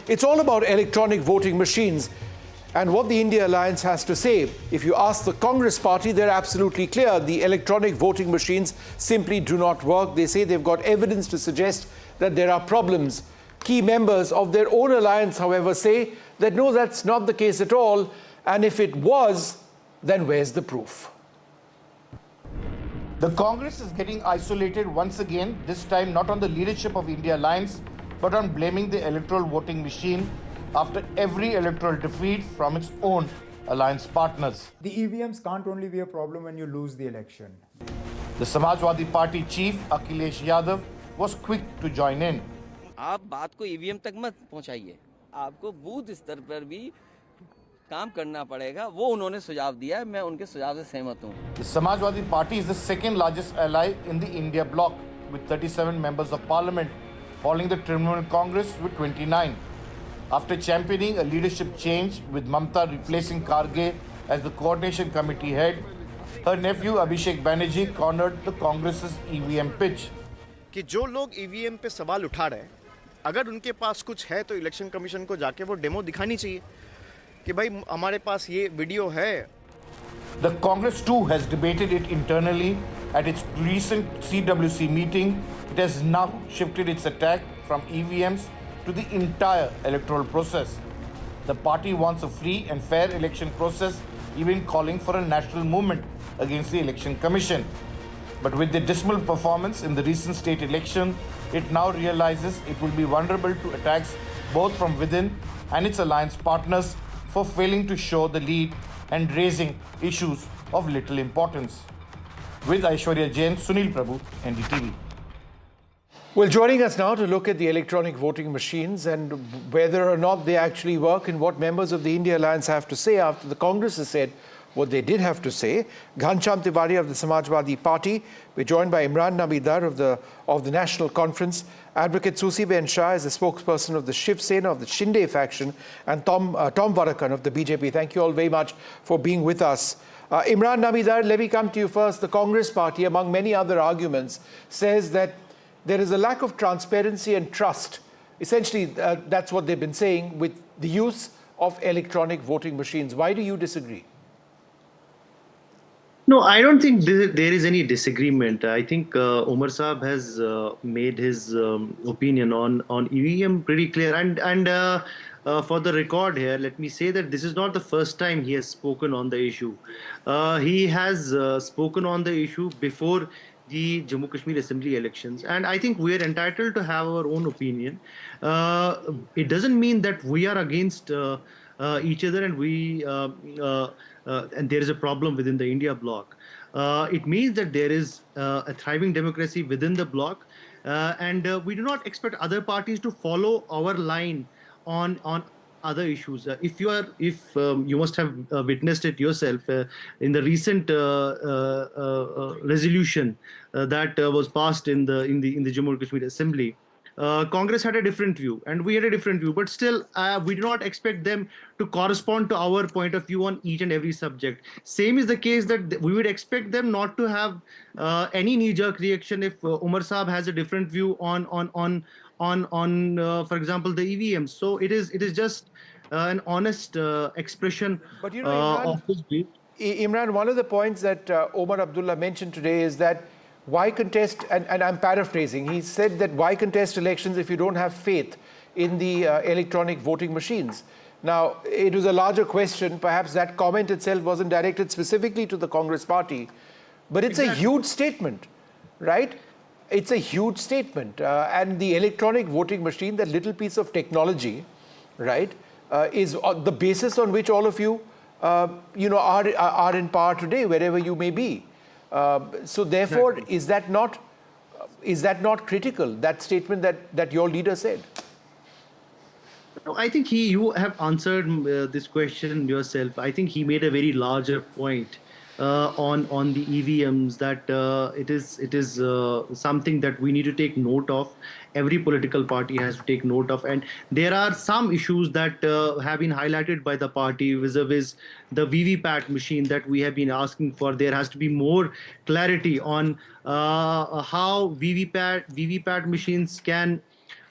It's all about electronic voting machines and what the India Alliance has to say. If you ask the Congress party, they're absolutely clear. The electronic voting machines simply do not work. They say they've got evidence to suggest that there are problems. Key members of their own alliance, however, say that no, that's not the case at all. And if it was, then where's the proof? The Congress is getting isolated once again, this time not on the leadership of India Alliance, but on blaming the electoral voting machine after every electoral defeat from its own alliance partners. The EVMs can't only be a problem when you lose the election. The Samajwadi Party chief, Akhilesh Yadav, was quick to join in. आप बात को EVM तक मत पहुंचाइए, आपको booth स्तर पर भी काम करना पड़ेगा, वो उन्होंने सुझाव दिया है, मैं उनके सुझाव से सहमत हूं. The Samajwadi Party is the second largest ally in the India Bloc with 37 members of parliament, following the Trinamool Congress with 29. After championing a leadership change with Mamta replacing Karge as the coordination committee head, her nephew Abhishek Banerjee cornered the Congress's EVM pitch. कि जो लोग EVM पे सवाल उठा रहे हैं, अगर उनके पास कुछ है तो इलेक्शन कमीशन को जाके वो डेमो दिखानी चाहिए कि भाई हमारे पास ये वीडियो है. The Congress too has debated it internally at its recent CWC meeting. It has now shifted its attack from EVMs to the entire electoral process. The party wants a free and fair election process, even calling for a national movement against the Election Commission. But with the dismal performance in the recent state election, it now realizes it will be vulnerable to attacks both from within and its alliance partners for failing to show the lead and raising issues of little importance. With Aishwarya Jain, Sunil Prabhu, NDTV. Well, joining us now to look at the electronic voting machines and whether or not they actually work and what members of the India Alliance have to say after the Congress has said what they did have to say. Ghanshyam Tiwari of the Samajwadi Party. We're joined by Imran Namidar of the National Conference. Advocate Susiben Shah is the spokesperson of the Shiv Sena of the Shinde faction, and Tom Varakan of the BJP. Thank you all very much for being with us. Imran Namidar, let me come to you first. The Congress party, among many other arguments, says that there is a lack of transparency and trust. Essentially, that's what they've been saying with the use of electronic voting machines. Why do you disagree? No, I don't think there is any disagreement. I think Omar Saab has made his opinion on EVM pretty clear. And for the record here, let me say that this is not the first time he has spoken on the issue. He has spoken on the issue before the Jammu Kashmir Assembly elections. And I think we are entitled to have our own opinion. It doesn't mean that we are against each other and and there is a problem within the India bloc. It means that there is a thriving democracy within the bloc, and we do not expect other parties to follow our line on other issues. If you must have witnessed it yourself in the recent resolution that was passed in the Jammu and Kashmir Assembly. Congress had a different view and we had a different view, but still we do not expect them to correspond to our point of view on each and every subject. Same is the case that we would expect them not to have any knee-jerk reaction if Umar Saab has a different view on for example, the EVMs. So it is just an honest expression But you know, of his view. Imran, one of the points that Omar Abdullah mentioned today is that why contest, and I'm paraphrasing, he said that why contest elections if you don't have faith in the electronic voting machines? Now, it was a larger question. Perhaps that comment itself wasn't directed specifically to the Congress party, but it's a huge statement, right? It's a huge statement. And the electronic voting machine, that little piece of technology, right, is the basis on which all of you, are in power today, wherever you may be. So therefore, is that not critical, that statement that your leader said? No, I think you have answered this question yourself. I think he made a very larger point on the EVMs, that it is something that we need to take note of. Every political party has to take note of, and there are some issues that have been highlighted by the party vis-a-vis the VVPAT machine that we have been asking for. There has to be more clarity on how VVPAT machines can,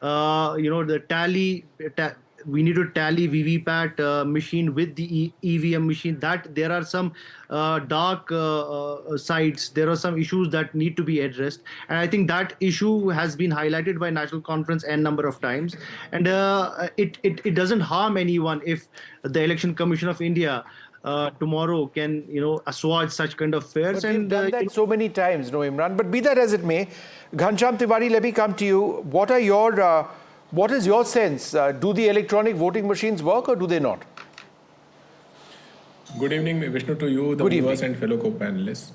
the we need to tally VVPAT machine with the EVM machine. That there are some dark sides. There are some issues that need to be addressed, and I think that issue has been highlighted by National Conference n number of times. And it doesn't harm anyone if the Election Commission of India tomorrow can assuage such kind of fears. But we've And done that so many times, no, Imran. But be that as it may, Ghanshyam Tiwari, let me come to you. What is your sense? Do the electronic voting machines work or do they not? Good evening, Vishnu, to you, the Good viewers evening. and fellow co-panelists.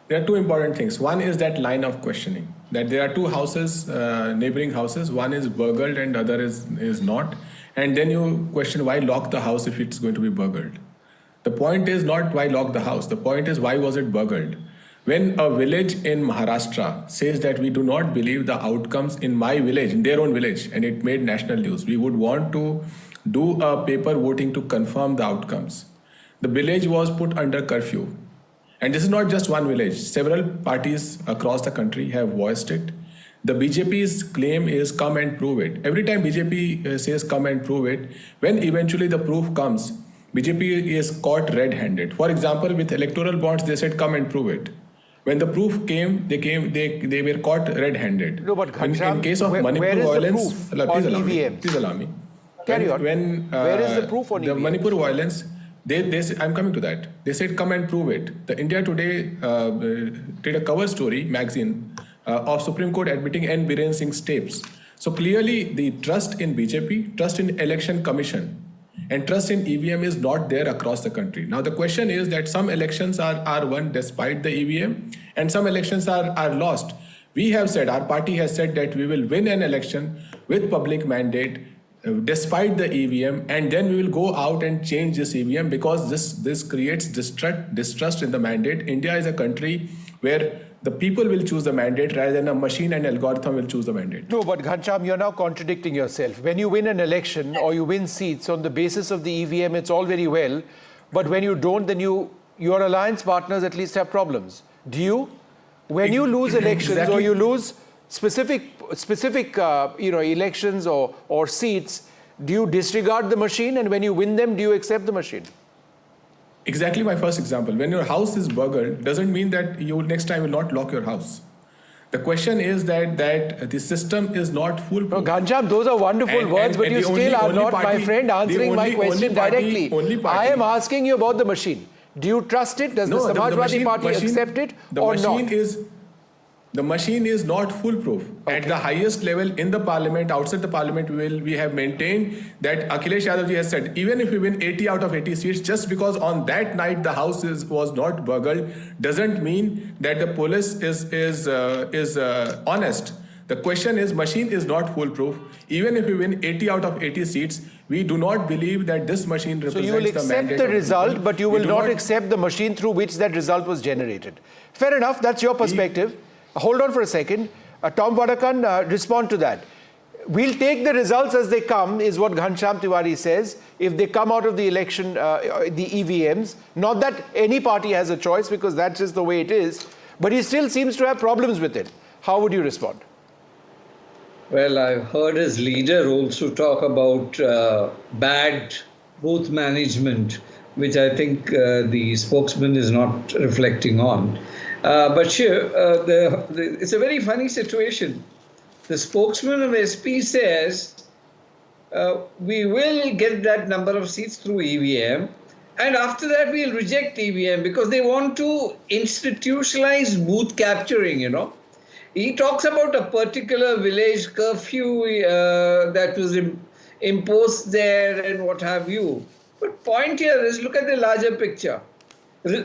There are two important things. One is that line of questioning, that there are two houses, neighboring houses. One is burgled and other is not. And then you question why lock the house if it's going to be burgled. The point is not why lock the house. The point is why was it burgled? When a village in Maharashtra says that we do not believe the outcomes in my village, in their own village, and it made national news, we would want to do a paper voting to confirm the outcomes. The village was put under curfew. And this is not just one village. Several parties across the country have voiced it. The BJP's claim is come and prove it. Every time BJP says come and prove it, when eventually the proof comes, BJP is caught red-handed. For example, with electoral bonds, they said come and prove it. When the proof came, they were caught red-handed. No, but Ghanshyam, in case of where Manipur is the violence, proof on EVMs? Please allow me. Carry on. Where is the proof on the EVMs? Manipur violence? I'm coming to that. They said, come and prove it. The India Today did a cover story, magazine, of Supreme Court admitting N. Biren Singh's tapes. So clearly, the trust in BJP, trust in Election Commission, and trust in EVM is not there across the country. Now, the question is that some elections are won despite the EVM, and some elections are lost. We have said, our party has said that we will win an election with public mandate despite the EVM, and then we will go out and change this EVM because this creates distrust in the mandate. India is a country where the people will choose the mandate rather than a machine and algorithm will choose the mandate. No, but Ghanshyam, you're now contradicting yourself. When you win an election or you win seats on the basis of the EVM, it's all very well. But when you don't, then your alliance partners at least have problems. Do you? When you lose elections or you lose specific elections or seats, do you disregard the machine? And when you win them, do you accept the machine? Exactly my first example. When your house is burgled, doesn't mean that you next time will not lock your house. The question is that the system is not foolproof. No, Ghanshyam, those are wonderful words, but you still are not, my friend, answering my question directly. I am asking you about the machine. Do you trust it? Does the Samajwadi Party accept it or not? The machine is not foolproof. Okay. At the highest level in the parliament, outside the parliament, we have maintained that Akhilesh Yadav ji has said, even if we win 80 out of 80 seats, just because on that night the house was not burgled, doesn't mean that the police is honest. The question is, machine is not foolproof. Even if we win 80 out of 80 seats, we do not believe that this machine represents the mandate. So you will accept the result, but you will not accept the machine through which that result was generated. Fair enough, that's your perspective. Hold on for a second. Tom Vadakan, respond to that. We'll take the results as they come, is what Ghanshyam Tiwari says. If they come out of the election, the EVMs, not that any party has a choice because that's just the way it is, but he still seems to have problems with it. How would you respond? Well, I've heard his leader also talk about bad booth management, which I think the spokesman is not reflecting on. But sure, it's a very funny situation. The spokesman of SP says, we will get that number of seats through EVM, and after that we'll reject EVM because they want to institutionalize booth capturing, He talks about a particular village curfew that was imposed there and what have you. But point here is, look at the larger picture.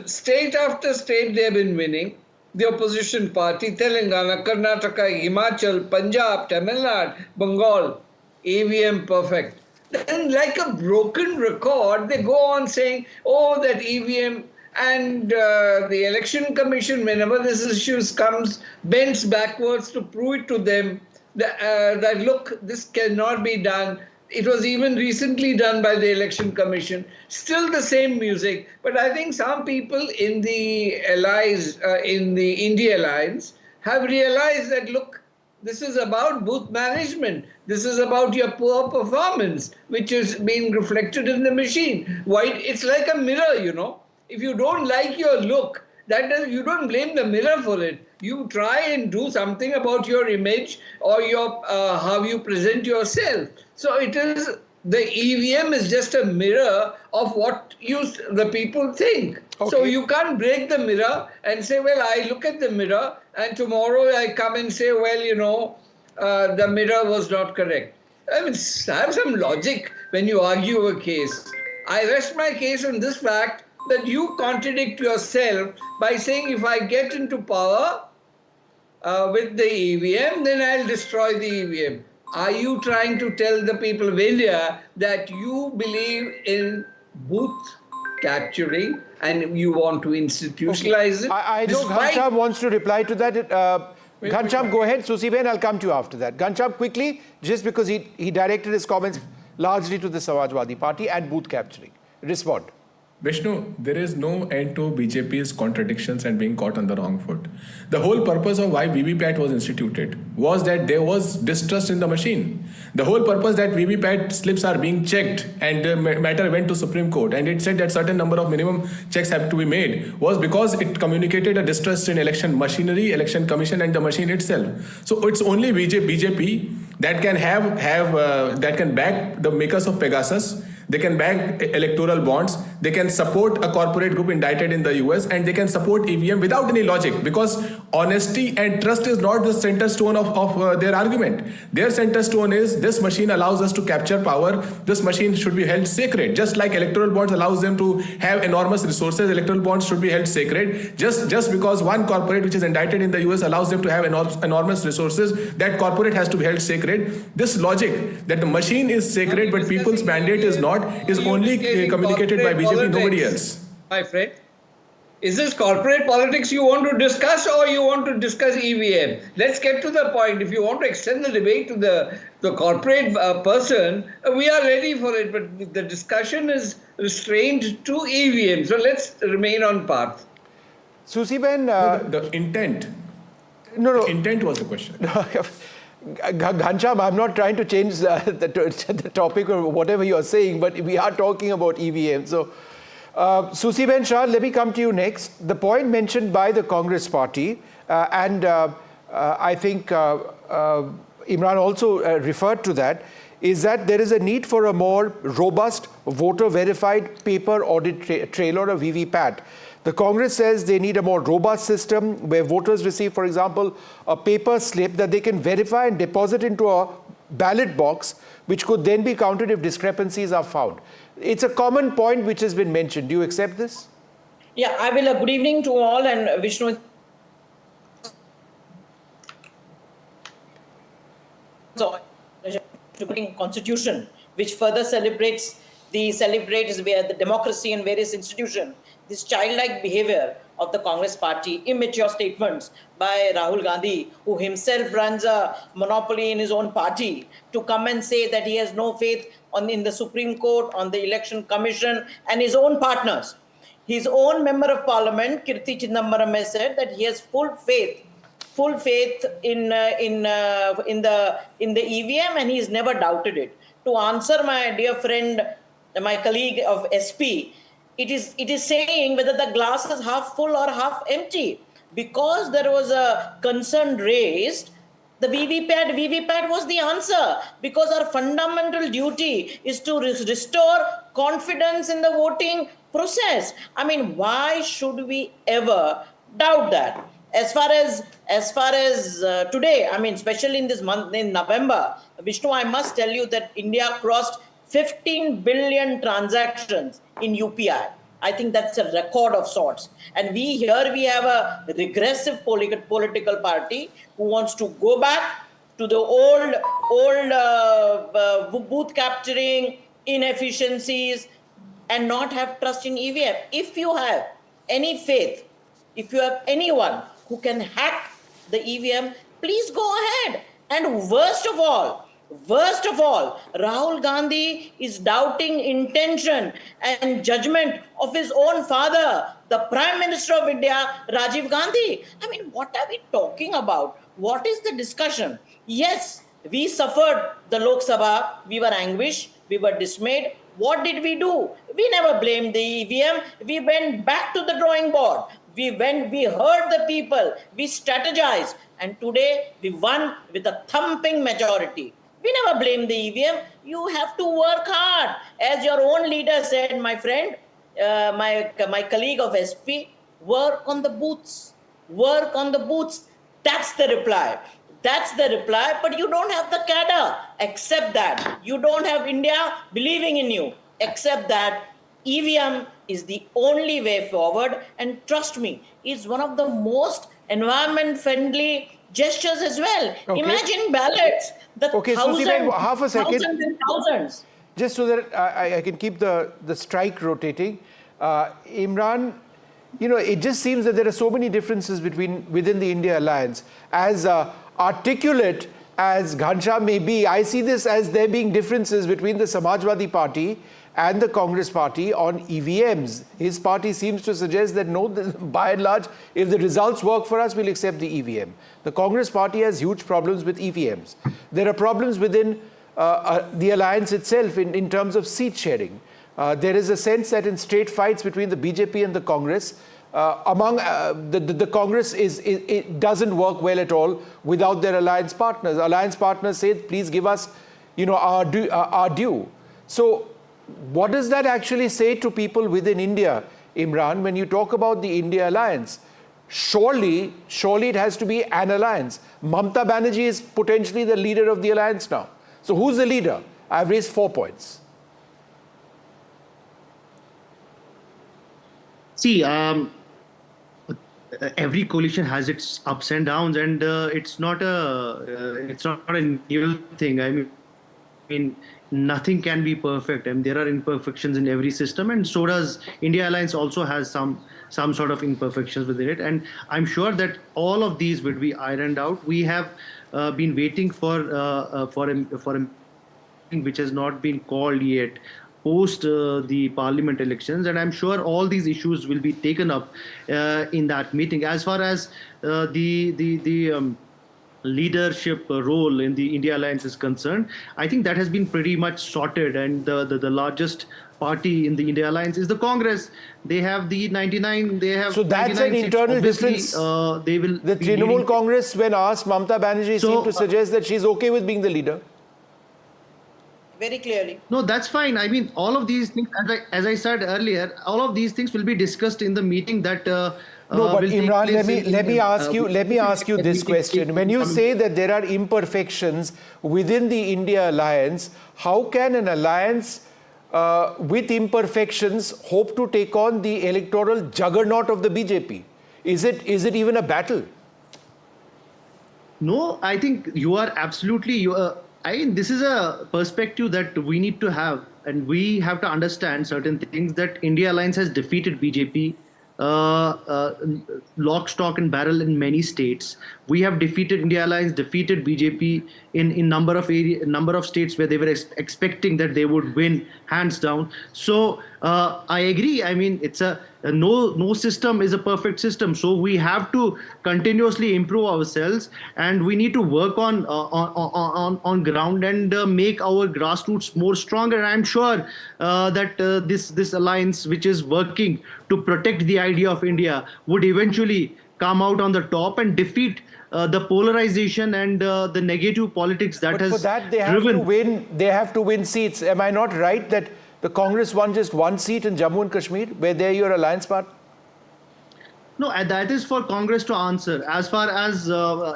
State after state they have been winning. The opposition party, Telangana, Karnataka, Himachal, Punjab, Tamil Nadu, Bengal, EVM perfect. Then like a broken record, they go on saying, oh, that EVM and the election commission, whenever this issue comes, bends backwards to prove it to them that look, this cannot be done. It was even recently done by the election commission. Still the same music. But I think some people in the allies, in the India alliance, have realized that, look, This is about booth management. This is about your poor performance, which is being reflected in the machine. Why? It's like a mirror, you know. If you don't like your look, you don't blame the mirror for it. You try and do something about your image or your how you present yourself. So it is, the EVM is just a mirror of what the people think. Okay. So you can't break the mirror and say, well, I look at the mirror and tomorrow I come and say, well, you know, the mirror was not correct. I mean, have some logic when you argue a case. I rest my case on this fact that you contradict yourself by saying, if I get into power with the EVM, then I'll destroy the EVM. Are you trying to tell the people of India that you believe in booth capturing and you want to institutionalize it? I know Ghanshyam wants to reply to that. Ghanshyam, go ahead. Susi Ben, I'll come to you after that. Ghanshyam, quickly, just because he directed his comments largely to the Samajwadi Party and booth capturing. Respond. Vishnu, there is no end to BJP's contradictions and being caught on the wrong foot. The whole purpose of why VVPAT was instituted was that there was distrust in the machine. The whole purpose that VVPAT slips are being checked and the matter went to Supreme Court and it said that certain number of minimum checks have to be made was because it communicated a distrust in election machinery, election commission and the machine itself. So it's only BJP that can that can back the makers of Pegasus. They can back electoral bonds, they can support a corporate group indicted in the US, and they can support EVM without any logic, because honesty and trust is not the center stone of their argument. Their center stone is, this machine allows us to capture power, this machine should be held sacred. Just like electoral bonds allows them to have enormous resources, electoral bonds should be held sacred. Just because one corporate which is indicted in the US allows them to have enormous resources, that corporate has to be held sacred. This logic that the machine is sacred but people's mandate is not, is only communicated by BJP, politics, nobody else. My friend, is this corporate politics you want to discuss or you want to discuss EVM? Let's get to the point. If you want to extend the debate to the corporate person, we are ready for it, but the discussion is restrained to EVM. So let's remain on path. Susi Ben, the intent. No. The intent was the question. Ghanshyam, I'm not trying to change the topic or whatever you are saying, but we are talking about EVM. So, Susi Ben Shah, let me come to you next. The point mentioned by the Congress party, and I think Imran also referred to that, is that there is a need for a more robust voter-verified paper audit trail or a VVPAT. The Congress says they need a more robust system where voters receive, for example, a paper slip that they can verify and deposit into a ballot box, which could then be counted if discrepancies are found. It's a common point which has been mentioned. Do you accept this? Yeah, I will. Good evening to all, and Vishnu. So, Constitution, which further celebrates the democracy and various institutions. This childlike behavior of the Congress party, immature statements by Rahul Gandhi, who himself runs a monopoly in his own party, to come and say that he has no faith in the Supreme Court, on the Election Commission, and his own partners. His own member of parliament, Kirti Chidambaram, has said that he has full faith in the EVM, and he's never doubted it. To answer my dear friend, my colleague of SP, it is saying whether the glass is half full or half empty. Because there was a concern raised, the VVPAT was the answer, because our fundamental duty is to restore confidence in the voting process. I mean, why should we ever doubt that? As far as today, I mean, especially in this month, in November, Vishnu, I must tell you that India crossed 15 billion transactions in UPI. I think that's a record of sorts. And we have a regressive political party who wants to go back to the old booth capturing, inefficiencies, and not have trust in EVM. If you have any faith, if you have anyone who can hack the EVM, please go ahead. And worst of all, Rahul Gandhi is doubting intention and judgment of his own father, the Prime Minister of India, Rajiv Gandhi. I mean, what are we talking about? What is the discussion? Yes, we suffered the Lok Sabha, we were anguished, we were dismayed. What did we do? We never blamed the EVM. We went back to the drawing board. We heard the people, we strategized, and today we won with a thumping majority. We never blame the EVM. You have to work hard. As your own leader said, my friend, my colleague of SP, work on the booths. Work on the booths. That's the reply. That's the reply. But you don't have the cadre. Accept that. You don't have India believing in you. Accept that. EVM is the only way forward. And trust me, it's one of the most environment-friendly gestures as well. Okay. Imagine ballots. Okay, Susie, half a second. Thousands and thousands. Just so that I can keep the strike rotating. Imran, you know, it just seems that there are so many differences within the India alliance. As articulate as Ghanshyam may be, I see this as there being differences between the Samajwadi Party and the Congress Party on EVMs. His party seems to suggest that no, by and large, if the results work for us, we'll accept the EVM. The Congress Party has huge problems with EVMs. There are problems within the alliance itself in terms of seat sharing. There is a sense that in straight fights between the BJP and the Congress, the Congress it doesn't work well at all without their alliance partners. Alliance partners say, please give us, you know, our due. So what does that actually say to people within India, Imran, when you talk about the India alliance? Surely it has to be an alliance. Mamata Banerjee is potentially the leader of the alliance now. So who's the leader? I've raised 4 points. See, every coalition has its ups and downs, and it's not a new thing. I mean, nothing can be perfect, and there are imperfections in every system, and so does India Alliance. Also has some sort of imperfections within it, and I'm sure that all of these will be ironed out. We have been waiting for a meeting which has not been called yet, post the parliament elections, and I'm sure all these issues will be taken up in that meeting. As far as the leadership role in the India Alliance is concerned, I think that has been pretty much sorted, and the largest party in the India Alliance is the Congress. They have the 99. They have. So that's an internal difference. They will. The Trinamool Congress, when asked, Mamata Banerjee seemed to suggest that she's okay with being the leader. Very clearly. No, that's fine. I mean, all of these things, as I said earlier, all of these things will be discussed in the meeting that. No, but Imran, let me ask you this question. When you say that there are imperfections within the India alliance, how can an alliance with imperfections hope to take on the electoral juggernaut of the BJP? Is it even a battle? No, I think you are absolutely. I mean, this is a perspective that we need to have, and we have to understand certain things, that India Alliance has defeated BJP lock, stock and barrel in many states. We have defeated, India Alliance defeated BJP in number of states where they were expecting that they would win hands down. So I agree. I mean, it's no system is a perfect system. So we have to continuously improve ourselves, and we need to work on ground and make our grassroots more stronger. I'm sure that this alliance, which is working to protect the idea of India, would eventually come out on the top and defeat the polarization and the negative politics that has for that, they have to win seats. Am I not right that the Congress won just 1 seat in Jammu and Kashmir, where they're your alliance partner? No, that is for Congress to answer. As far as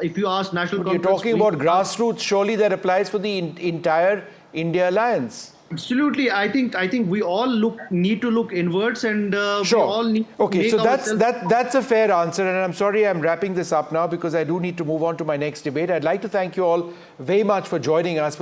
if you ask National Congress... You're talking about grassroots. Surely that applies for the entire India alliance. Absolutely. I think we all need to look inwards, and sure. We all need to okay, so that's a fair answer, and I'm sorry I'm wrapping this up now because I do need to move on to my next debate. I'd like to thank you all very much for joining us.